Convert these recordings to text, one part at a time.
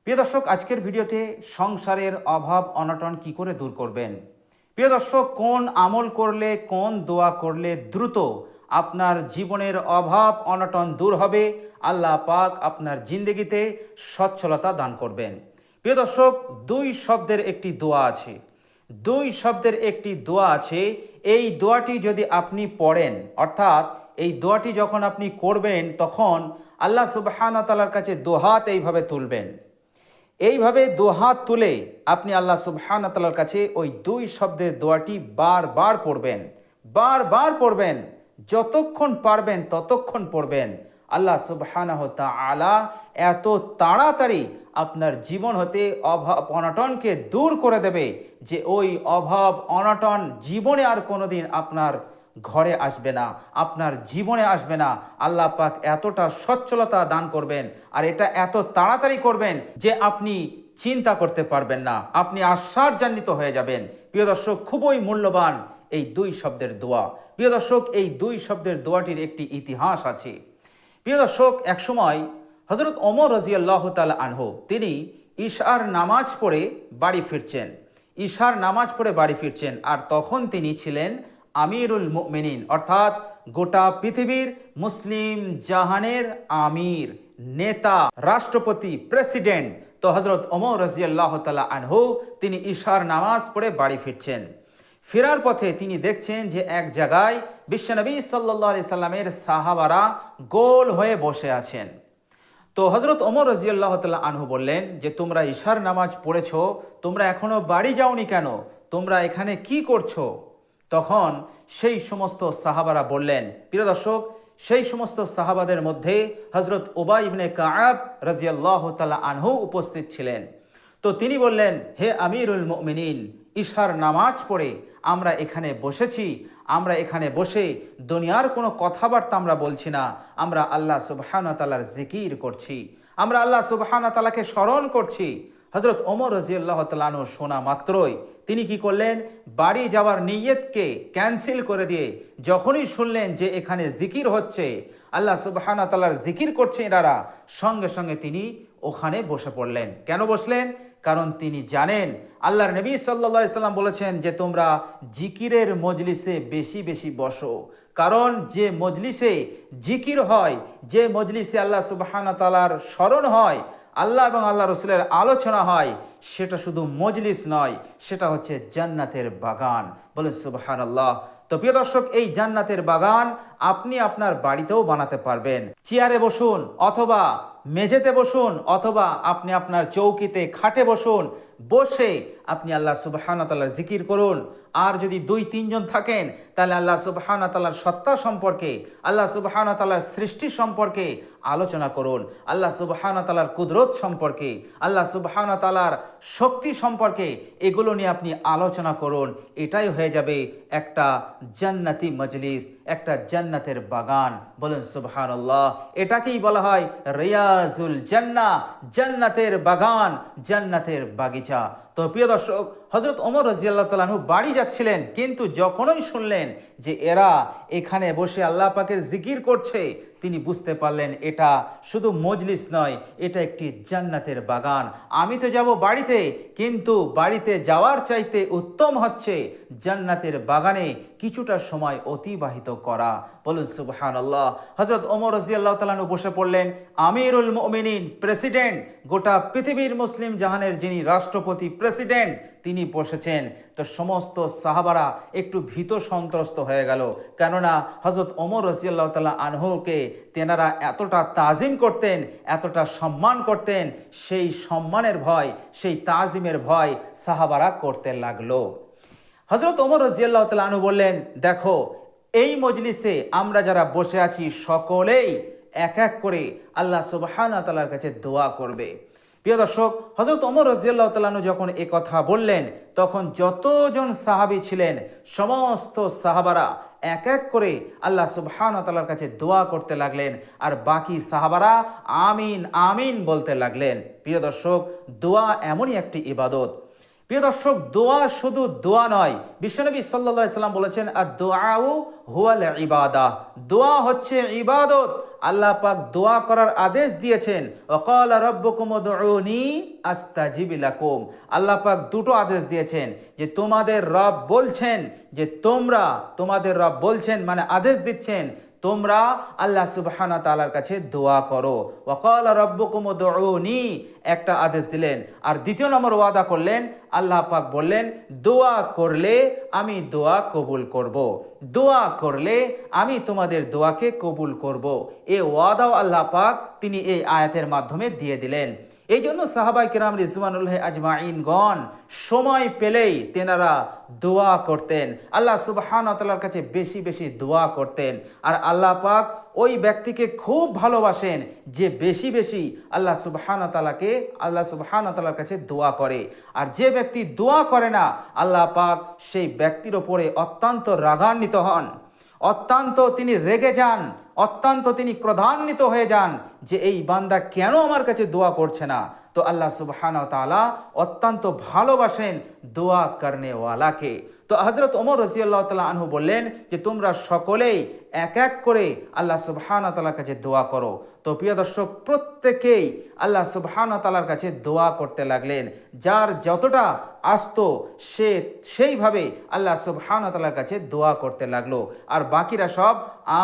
প্রিয় দর্শক, আজকের ভিডিওতে সংসারের অভাব অনটন কি করে দূর করবেন। প্রিয় দর্শক, কোন আমল করলে, কোন দোয়া করলে দ্রুত আপনার জীবনের অভাব অনটন দূর হবে, আল্লাহ পাক আপনার জিন্দেগিতে সচ্ছলতা দান করবেন। প্রিয় দর্শক, দুই শব্দের একটি দোয়া আছে। এই দোয়াটি যদি আপনি পড়েন, অর্থাৎ এই দোয়াটি যখন আপনি করবেন, তখন আল্লাহ সুবহানাহু ওয়া তাআলার কাছে দোহাত এইভাবে তুলবেন। এইভাবে দুহাত তুলে আপনি আল্লাহ সুবহানাহু ওয়া তাআলার কাছে ওই দুই শব্দের দোয়াটি বারবার পড়বেন, যতক্ষণ পারবেন ততক্ষণ পড়বেন। আল্লাহ সুবহানাহু ওয়া তাআলা এত তাড়াতাড়ি আপনার জীবন হতে অভাব অনটনকে দূর করে দেবে যে ওই অভাব অনটন জীবনে আর কোনোদিন আপনার ঘরে আসবে না, আপনার জীবনে আসবে না। আল্লাহ পাক এতটা সচ্ছলতা দান করবেন, আর এটা এত তাড়াতাড়ি করবেন যে আপনি চিন্তা করতে পারবেন না, আপনি আশ্চর্যান্বিত হয়ে যাবেন। প্রিয় দর্শক, খুবই মূল্যবান এই দুই শব্দের দোয়া। প্রিয় দর্শক, এই দুই শব্দের দোয়াটির একটি ইতিহাস আছে। প্রিয় দর্শক, একসময় হযরত ওমর রাদিয়াল্লাহু তাআলা আনহু তিনি ঈশার নামাজ পড়ে বাড়ি ফিরছেন, আর তখন তিনি ছিলেন আমিরুল মুমিনিন, অর্থাৎ গোটা পৃথিবীর মুসলিম জাহানের আমির, নেতা, রাষ্ট্রপতি, প্রেসিডেন্ট। তো হযরত ওমর রাদিয়াল্লাহু তাআলা আনহু তিনি ঈশার নামাজ পড়ে বাড়ি ফিরছেন। ফেরার পথে তিনি দেখছেন যে এক জায়গায় বিশ্বনবী সাল্লাল্লাহু আলাইহি সাল্লামের সাহাবারা গোল হয়ে বসে আছেন। তো হযরত ওমর রাদিয়াল্লাহু তাআলা আনহু বললেন যে, তোমরা ঈশার নামাজ পড়েছো, তোমরা এখনো বাড়ি যাওনি কেন? তোমরা এখানে কি করছো? তখন সেই সমস্ত সাহাবারা বললেন, প্রিয় দর্শক, সেই সমস্ত সাহাবাদের মধ্যে হযরত উবাই ইবনে কাআব রাদিয়াল্লাহু তাআলা আনহু উপস্থিত ছিলেন। তো তিনি বললেন, হে আমিরুল মুমিনিন, ঈশার নামাজ পড়ে আমরা এখানে বসেছি, আমরা এখানে বসে দুনিয়ার কোনো কথাবার্তা আমরা বলছি না, আমরা আল্লাহ সুবহানাহু ওয়া তাআলার জিকির করছি, আমরা আল্লাহ সুবহানাহু ওয়া তাআলাকে স্মরণ করছি। হযরত ওমর রাদিয়াল্লাহু তাআলা আনহু শোনা মাত্রই তিনি কি করলেন, বাড়ি যাওয়ার নিয়তকে ক্যান্সেল করে দিয়ে যখনই শুনলেন যে এখানে জিকির হচ্ছে, আল্লাহ সুবহানাহু ওয়া তাআলার জিকির করছে এনারা, সঙ্গে সঙ্গে তিনি ওখানে বসে পড়লেন। কেন বসলেন? কারণ তিনি জানেন আল্লাহর নবী সাল্লাল্লাহু আলাইহি সাল্লাম বলেছেন যে তোমরা জিকিরের মজলিসে বেশি বেশি বসো। কারণ যে মজলিসে জিকির হয়, যে মজলিসে আল্লাহ সুবহানাহু ওয়া তাআলার স্মরণ হয়, আল্লাহ এবং আল্লাহ রসুলের আলোচনা হয়, সেটা শুধু মজলিস নয়, সেটা হচ্ছে জান্নাতের বাগান। বলে সুবহানাল্লাহ। তো প্রিয় দর্শক, এই জান্নাতের বাগান আপনি আপনার বাড়িতেও বানাতে পারবেন। চেয়ারে বসুন, অথবা মেঝেতে বসুন, অথবা আপনি আপনার চৌকিতে খাটে বসুন, বসে আপনি আল্লাহ সুবহানাহু ওয়া তাআলার জিকির করুন। আর যদি 2-3 জন থাকেন, তাহলে আল্লাহ সুবহানাহু ওয়া তাআলার সত্তা সম্পর্কে, আল্লাহ সুবহানাহু ওয়া তাআলার সৃষ্টি সম্পর্কে আলোচনা করুন, আল্লাহ সুবহানাহু ওয়া তাআলার কুদরত সম্পর্কে, আল্লাহ সুবহানাহু ওয়া তাআলার শক্তি সম্পর্কে এগুলো নিয়ে আপনি আলোচনা করুন। এটাই হয়ে যাবে একটা জান্নাতি মজলিস, একটা জান্নাতের বাগান। বলেন সুবহানাল্লাহ। এটাকেই বলা হয় রিয়াজুল জান্নাহ, জান্নাতের বাগান, জান্নাতের বাগিচা। তো প্রিয় দর্শক, হযরত ওমর রাদিয়াল্লাহু তাআলা আনহু বাড়ি যাচ্ছিলেন, কিন্তু যখনই শুনলেন যে এরা এখানে বসে আল্লাহ পাকের জিকির করছে, তিনি বুঝতে পারলেন এটা শুধু মজলিস নয়, এটা একটি জান্নাতের বাগান। আমি তো যাব বাড়িতে, কিন্তু বাড়িতে যাওয়ার চাইতে উত্তম হচ্ছে জান্নাতের বাগানে কিছুটা সময় অতিবাহিত করা। বলুন সুবহানাল্লাহ। হযরত ওমর রাদিয়াল্লাহু তাআলা আনহু বসে পড়লেন। আমিরুল মুমিনিন, প্রেসিডেন্ট, গোটা পৃথিবীর মুসলিম জাহানের যিনি রাষ্ট্রপতি, প্রেসিডেন্ট, তিনি বসেছেন। তো সমস্ত সাহাবারা একটু ভীত সন্ত্রস্ত হয়ে গেল, কেননা হযরত ওমর রাদিয়াল্লাহু তাআলা আনহুকে তেনারা এতটা তাজিম করতেন, এতটা সম্মান করতেন, সেই সম্মানের ভয়, সেই তাজিমের ভয় সাহাবারা করতে লাগলো। হযরত ওমর রাদিয়াল্লাহু তাআলা আনহু বললেন, দেখো, এই মজলিসে আমরা যারা বসে আছি সকলেই এক এক করে আল্লাহ সুবহানাহু ওয়া তাআলার কাছে দোয়া করবে। প্রিয় দর্শক, হযরত ওমর রাদিয়াল্লাহু তাআলা আনহু যখন এই কথা বললেন, তখন যতজন সাহাবী ছিলেন সমস্ত সাহাবারা এক এক করে আল্লাহ সুবহানাহু ওয়া তাআলার কাছে দোয়া করতে লাগলেন, আর বাকি সাহাবারা আমিন আমিন বলতে লাগলেন। প্রিয় দর্শক, দোয়া এমনই একটি ইবাদত। প্রিয় দর্শক, দোয়া শুধু দোয়া নয়, বিশ্বনবী সাল্লাল্লাহু আলাইহি সাল্লাম বলেছেন, আদ-দুআউ হুয়াল ইবাদাহ, দোয়া হচ্ছে ইবাদত। আল্লাহ পাক দোয়া করার আদেশ দিয়েছেন, ওয়াকালা রাব্বুকুম উদউনি আস্তাজিব লাকুম। আল্লাহ পাক দুটো আদেশ দিয়েছেন যে তোমাদের রব বলছেন, যে তোমাদের রব বলছেন মানে আদেশ দিচ্ছেন তোমরা আল্লাহ সুবহানাহু ওয়া তাআলার কাছে দোয়া করো। ওয়াকালা রাব্বুকুম উদউনি একটা আদেশ দিলেন, আর দ্বিতীয় নম্বর ওয়াদা করলেন, আল্লাহ পাক বললেন দোয়া করলে আমি দোয়া কবুল করব, দোয়া করলে আমি তোমাদের দোয়াকে কবুল করব। এই ওয়াদাও আল্লাহ পাক তিনি এই আয়াতের মাধ্যমে দিয়ে দিলেন। এই জন্য সাহাবায়ে কিরাম রিজওয়ানুল্লাহি আজমাইনগণ সময় পেলেই তেনারা দোয়া করতেন, আল্লাহ সুবহানাহু ওয়া তাআলার কাছে বেশি বেশি দোয়া করতেন। আর আল্লাহ পাক ওই ব্যক্তিকে খুব ভালোবাসেন যে বেশি বেশি আল্লাহ সুবহানাহু ওয়া তাআলার কাছে দোয়া করে। আর যে ব্যক্তি দোয়া করে না, আল্লাহ পাক সেই ব্যক্তির ওপরে অত্যন্ত রাগান্বিত হন, অত্যন্ত তিনি রেগে যান, অত্যন্ত তিনি ক্রোধান্বিত হয়ে যান যে এই বান্দা কেন আমার কাছে দোয়া করছে না। তো আল্লাহ সুবহানাহু ওয়া তাআলা অত্যন্ত ভালোবাসেন দোয়া করনেওয়ালাকে। তো হযরত ওমর রাদিয়াল্লাহু তাআলা আনহু বললেন যে তোমরা সকলেই এক এক করে আল্লাহ সুবহানাহু ওয়া তাআলার কাছে দোয়া করো। তো প্রিয় দর্শক, প্রত্যেকেই আল্লাহ সুবহানাহু ওয়া তাআলার কাছে দোয়া করতে লাগলেন। যার যতটা আসতো সে সেইভাবে আল্লাহ সুবহানাহু ওয়া তাআলার কাছে দোয়া করতে লাগলো, আর বাকিরা সব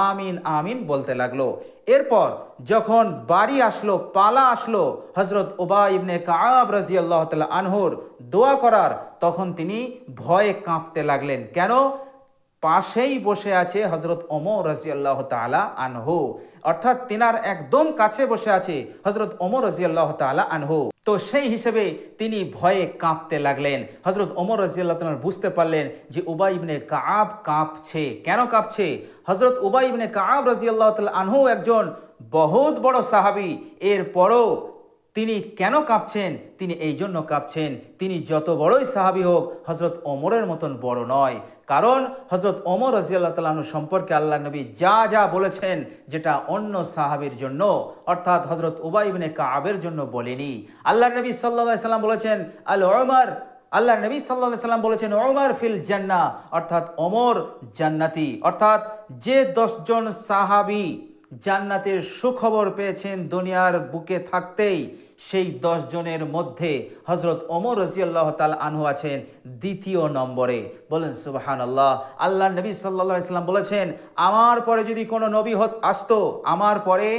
আমিন আমিন বলতে লাগলো। এরপর যখন বাড়ি আসলো, পালা আসলো হযরত উবাই ইবনে কাব রাদিয়াল্লাহু তাআলা আনহুর দোয়া করার, তখন তিনি ভয়ে কাঁপতে লাগলেন। কেন? পাশেই বসে আছে হযরত ওমর রাদিয়াল্লাহু তাআলা আনহু, অর্থাৎ তিনার একদম কাছে বসে আছে হযরত ওমর রাদিয়াল্লাহু তাআলা আনহু। তো সেই হিসেবে তিনি ভয়ে কাঁপতে লাগলেন। হযরত ওমর রাদিয়াল্লাহু তাআলা বুঝতে পারলেন যে উবাই ইবনে কাব কাঁপছে। কেন কাঁপছে? হযরত উবাই ইবনে কাব রাদিয়াল্লাহু তাআলা আনহু একজন বহুত বড় সাহাবী, এরপরও তিনি কেন কাঁপছেন? তিনি এই জন্য কাঁপছেন, তিনি যত বড়ই সাহাবী হোক হযরত ওমরের মতন বড় নয়। কারণ হযরত ওমর রাদিয়াল্লাহু তাআলা আনহু সম্পর্কে আল্লাহ নবী যা যা বলেছেন, যেটা অন্য সাহাবীর জন্য অর্থাৎ হযরত উবাই ইবনে কাবের জন্য বলেনি। আল্লাহ নবী সাল্লাল্লাহু আলাইহি সাল্লাম বলেছেন আল্লাহ নবী সাল্লাল্লাহু আলাইহি সাল্লাম বলেছেন ওমর ফিল জান্নাহ, অর্থাৎ ওমর জান্নাতি। অর্থাৎ যে 10 জন সাহাবী জান্নাতের সুখবর পেয়েছেন দুনিয়ার বুকে থাকতেই, সেই 10 জনের মধ্যে হযরত ওমর রাদিয়াল্লাহু তাআলা আনহু আছেন দ্বিতীয় নম্বরে। বলেন সুবহানাল্লাহ। আল্লাহ নবী সাল্লাল্লাহু আলাইহি সাল্লাম বলেছেন আমার পরে যদি কোনো নবী আসতো, আমার পরে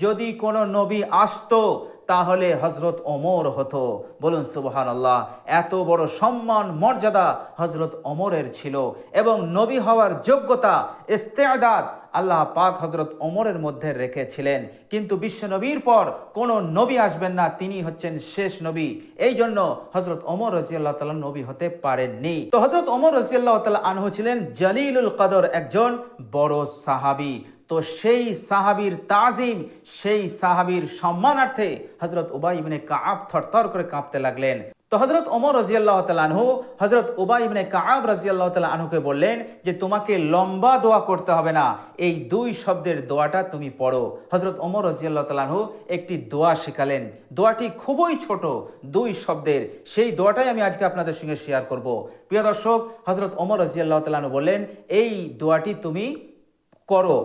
যদি কোনো নবী আসতো তাহলে হযরত ওমর হতো। বলুন সুবহানাল্লাহ। এত বড় সম্মান মর্যাদা হযরত ওমরের ছিল, এবং নবী হওয়ার যোগ্যতা ইস্তেদাদ আল্লাহ পাক হযরত ওমরের মধ্যে রেখেছিলেন। কিন্তু বিশ্ব নবীর পর কোনো নবী আসবেন না, তিনি হচ্ছেন শেষ নবী। এই জন্য হযরত ওমর রাদিয়াল্লাহু তাআলা নবী হতে পারেননি। তো হযরত ওমর রাদিয়াল্লাহু তাআলা আনহু ছিলেন জলিলুল কদর, একজন বড় সাহাবী। তো সেই সাহাবীর তাজিম, সেই সাহাবীর সম্মানার্থে হযরত উবাই ইবনে কাব থরথর করে কাঁপতে লাগলেন। তো হযরত ওমর রাদিয়াল্লাহু তাআলা আনহু হযরত উবাই ইবনে কাব রাদিয়াল্লাহু তাআলা আনহুকে বললেন যে তোমাকে লম্বা দোয়া করতে হবে না, এই 2 শব্দের দোয়াটা তুমি পড়ো। হযরত ওমর রাদিয়াল্লাহু তাআলা আনহু একটি দোয়া শেখালেন। দোয়াটি খুবই ছোট, 2 শব্দের। সেই দোয়াটাই আমি আজকে আপনাদের সঙ্গে শেয়ার করব। প্রিয় দর্শক, হযরত ওমর রাদিয়াল্লাহু তাআলা আনহু বললেন এই দোয়াটি তুমি করো।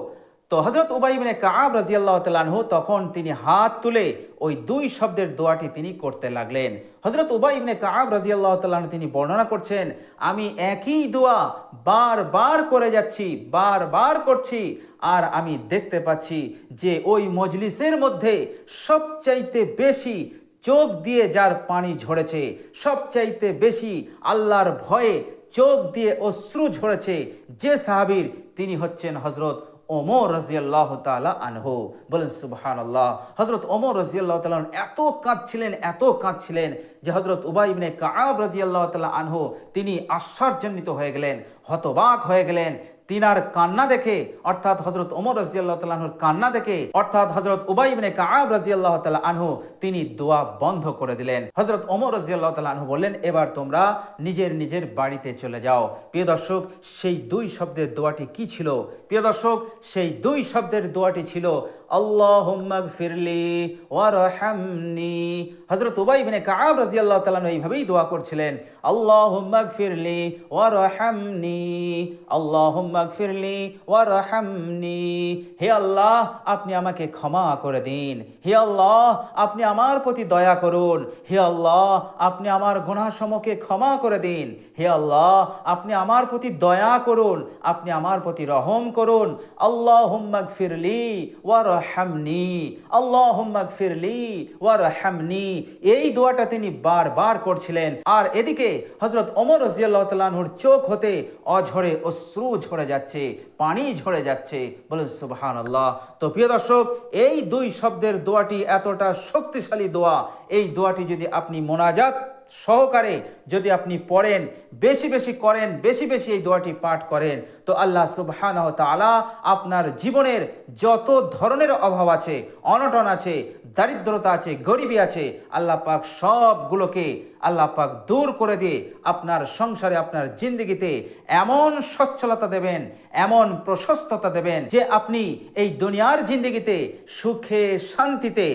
তো হযরত উবাই ইবনে কাব রাদিয়াল্লাহু তাআলা আনহু তখন তিনি হাত তুলে ওই 2 শব্দের দোয়াটি তিনি করতে লাগলেন। হযরত উবাই ইবনে কাব রাদিয়াল্লাহু তাআলা আনহু তিনি বর্ণনা করছেন আমি একই দোয়া বারবার করে যাচ্ছি, বারবার করছি, আর আমি দেখতে পাচ্ছি যে ওই মজলিসের মধ্যে সবচাইতে বেশি চোখ দিয়ে যার পানি ঝরেছে, সবচাইতে বেশি আল্লাহর ভয়ে চোখ দিয়ে অশ্রু ঝরেছে যে সাহাবীর, তিনি হচ্ছেন হযরত ওমর রাদিয়াল্লাহু তাআলা আনহু। বলেন সুবহানাল্লাহ। হযরত ওমর রাদিয়াল্লাহু তাআলা এত কাঁদছিলেন যে হযরত উবাই ইবনে কাব রাদিয়াল্লাহু তাআলা আনহু তিনি আশ্চর্যান্বিত হয়ে গেলেন, হতবাক হয়ে গেলেন। তিনার কান্না দেখে, অর্থাৎ হযরত ওমর রাদিয়াল্লাহু তাআলা আনহুর কান্না দেখে, অর্থাৎ হযরত উবাই ইবনে কাব রাদিয়াল্লাহু তাআলা আনহু তিনি দোয়া বন্ধ করে দিলেন। হযরত ওমর রাদিয়াল্লাহু তাআলা আনহু বললেন এবার তোমরা নিজের নিজের বাড়িতে চলে যাও। প্রিয় দর্শক, সেই 2 শব্দের দোয়াটি কি ছিল? প্রিয় দর্শক, সেই 2 শব্দের দোয়াটি ছিল আল্লাহুম্মা গফিরলি ওয়ারহামনি। হযরত উবাই ইবনে কাব রাদিয়াল্লাহু তাআলা এইভাবেই দোয়া করছিলেন, আল্লাহুম্মা গফিরলি ওয়ারহামনি, আল্লাহুম্মা মাগফিরলি ওয়ারহামনি, হে আল্লাহ আপনি আমাকে ক্ষমা করে দিন, হে আল্লাহ আপনি আমার প্রতি দয়া করুন, হে আল্লাহ আপনি আমার গুনাহসমূহকে ক্ষমা করে দিন, হে আল্লাহ আপনি আমার প্রতি দয়া করুন, আপনি আমার প্রতি রহম করুন। আল্লাহুম্মা গফিরলি ওয়ারহামনি, আল্লাহুম্মা গফিরলি ওয়ারহামনি, এই দোয়াটা তিনি বারবার করছিলেন। আর এদিকে হযরত ওমর রাদিয়াল্লাহু তাআলা আনহুর চোখ হতে অঝরে অশ্রু ঝরে যাচ্ছে, পানি ঝরে যাচ্ছে। বলুন সুবহানাল্লাহ। তো প্রিয় দর্শক, এই দুই শব্দের দোয়াটি এতটা শক্তিশালী দোয়া, এই দোয়াটি যদি আপনি মোনাজাত সহকারে যদি আপনি পড়েন, বেশি বেশি করেন, বেশি বেশি এই দোয়াটি পাঠ করেন, তো আল্লাহ সুবহানাহু ওয়া তাআলা আপনার জীবনের যত ধরনের অভাব আছে, অনটন আছে, দারিদ্রতা আছে, গরিবী আছে, আল্লাহ পাক সবগুলোকে আল্লাহ পাক দূর করে দিয়ে আপনার সংসারে, আপনার জিন্দগিতে এমন সচ্ছলতা দেবেন, এমন প্রশস্ততা দেবেন যে আপনি এই দুনিয়ার জিন্দগিতে সুখে শান্তিতে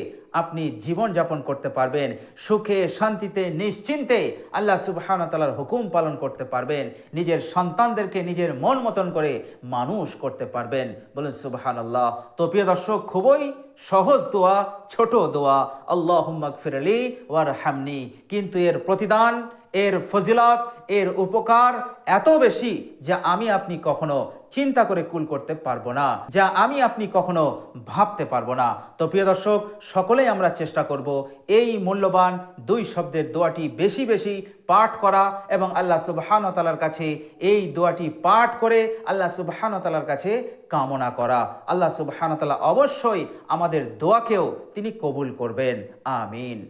আপনি জীবন যাপন করতে পারবেন, সুখে শান্তিতে নিশ্চিন্তে আল্লাহ সুবহানাহু ওয়া তাআলার হুকুম পালন করতে পারবেন, নিজের সন্তানদেরকে নিজের মন মতন করে মানুষ করতে পারবেন। বলুন সুবহানাল্লাহ। তো প্রিয় দর্শক, খুবই সহজ দোয়া, ছোট দোয়া, আল্লাহুম্মা গফিরলি ওয়ারহামনি, কিন্তু এর প্রতিদান, এর ফজিলত, এর উপকার এত বেশি যা আমি আপনি কখনো চিন্তা করে কুল করতে পারবো না, যা আমি আপনি কখনো ভাবতে পারবো না। তো প্রিয় দর্শক, সকলেই আমরা চেষ্টা করব এই মূল্যবান দুই শব্দের দোয়াটি বেশি বেশি পাঠ করা এবং আল্লাহ সুবহানাহু ওয়া তাআলার কাছে এই দোয়াটি পাঠ করে আল্লাহ সুবহানাহু ওয়া তাআলার কাছে কামনা করা। আল্লাহ সুবহানাহু ওয়া তাআলা অবশ্যই আমাদের দোয়াকেও তিনি কবুল করবেন। আমিন।